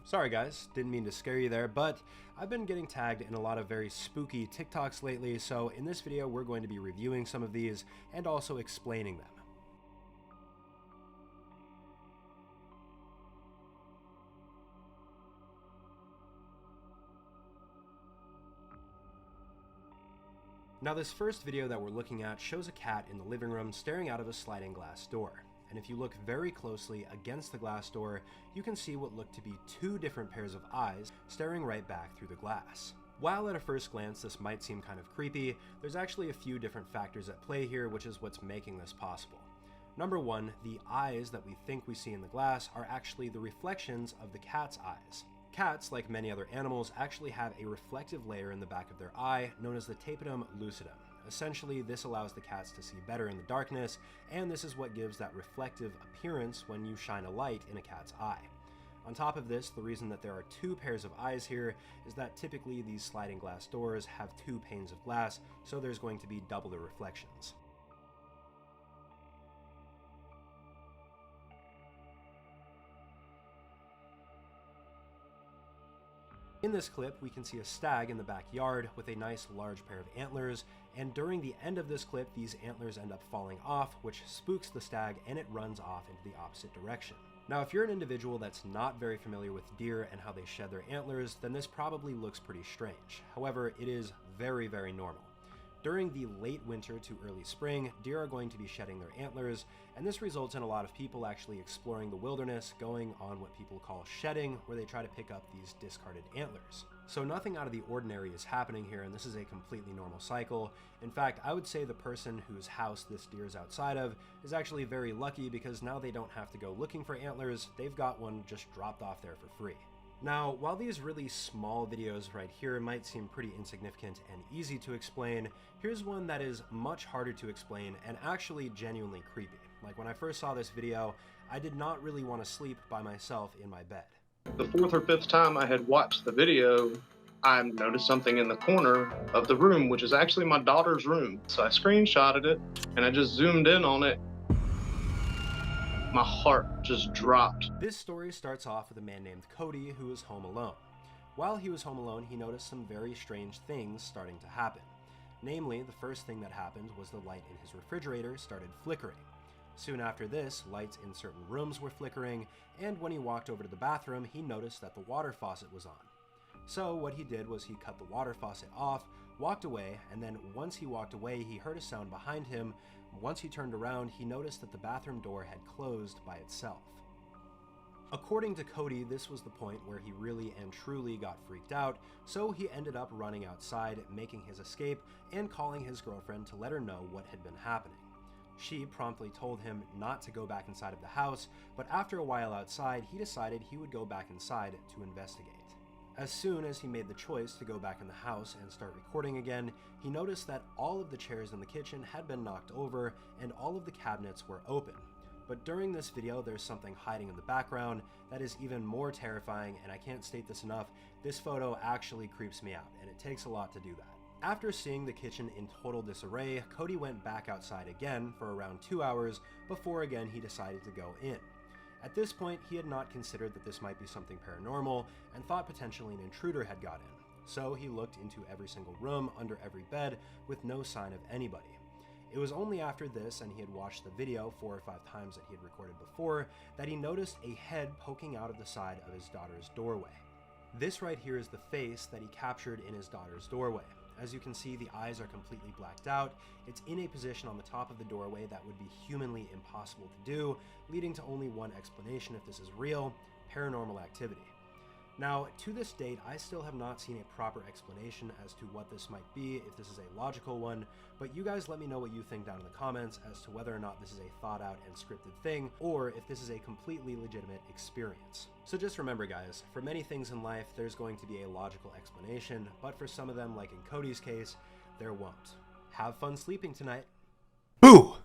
Sorry guys, didn't mean to scare you there, but I've been getting tagged in a lot of very spooky TikToks lately, so in this video we're going to be reviewing some of these and also explaining them. Now this first video that we're looking at shows a cat in the living room staring out of a sliding glass door. And if you look very closely against the glass door, you can see what look to be two different pairs of eyes staring right back through the glass. While at a first glance this might seem kind of creepy, there's actually a few different factors at play here, which is what's making this possible. Number one, the eyes that we think we see in the glass are actually the reflections of the cat's eyes. Cats, like many other animals, actually have a reflective layer in the back of their eye known as the tapetum lucidum. Essentially, this allows the cats to see better in the darkness, and this is what gives that reflective appearance when you shine a light in a cat's eye. On top of this, the reason that there are two pairs of eyes here is that typically these sliding glass doors have two panes of glass, so there's going to be double the reflections. In this clip, we can see a stag in the backyard with a nice large pair of antlers, and during the end of this clip, these antlers end up falling off, which spooks the stag and it runs off into the opposite direction. Now, if you're an individual that's not very familiar with deer and how they shed their antlers, then this probably looks pretty strange. However, it is very, very normal. During the late winter to early spring, deer are going to be shedding their antlers, and this results in a lot of people actually exploring the wilderness, going on what people call shedding, where they try to pick up these discarded antlers. So nothing out of the ordinary is happening here, and this is a completely normal cycle. In fact, I would say the person whose house this deer is outside of is actually very lucky, because now they don't have to go looking for antlers, they've got one just dropped off there for free. Now, while these really small videos right here might seem pretty insignificant and easy to explain, here's one that is much harder to explain and actually genuinely creepy. Like when I first saw this video, I did not really want to sleep by myself in my bed. The fourth or fifth time I had watched the video, I noticed something in the corner of the room, which is actually my daughter's room. So I screenshotted it and I just zoomed in on it. My heart just dropped. This story starts off with a man named Cody who was home alone. While he was home alone, he noticed some very strange things starting to happen. Namely, the first thing that happened was the light in his refrigerator started flickering. Soon after this, lights in certain rooms were flickering, and when he walked over to the bathroom, he noticed that the water faucet was on. So what he did was he cut the water faucet off, walked away, and then once he walked away, he heard a sound behind him. Once he turned around, he noticed that the bathroom door had closed by itself. According to Cody, this was the point where he really and truly got freaked out, so he ended up running outside, making his escape, and calling his girlfriend to let her know what had been happening. She promptly told him not to go back inside of the house, but after a while outside, he decided he would go back inside to investigate. As soon as he made the choice to go back in the house and start recording again, he noticed that all of the chairs in the kitchen had been knocked over and all of the cabinets were open. But during this video, there's something hiding in the background that is even more terrifying, and I can't state this enough, this photo actually creeps me out, and it takes a lot to do that. After seeing the kitchen in total disarray, Cody went back outside again for around 2 hours before again he decided to go in. At this point, he had not considered that this might be something paranormal and thought potentially an intruder had got in. So he looked into every single room, under every bed, with no sign of anybody. It was only after this, and he had watched the video 4 or 5 times that he had recorded before, that he noticed a head poking out of the side of his daughter's doorway. This right here is the face that he captured in his daughter's doorway. As you can see, the eyes are completely blacked out. It's in a position on the top of the doorway that would be humanly impossible to do, leading to only one explanation if this is real: paranormal activity. Now, to this date, I still have not seen a proper explanation as to what this might be, if this is a logical one, but you guys let me know what you think down in the comments as to whether or not this is a thought out and scripted thing, or if this is a completely legitimate experience. So just remember guys, for many things in life, there's going to be a logical explanation, but for some of them, like in Cody's case, there won't. Have fun sleeping tonight. Boo!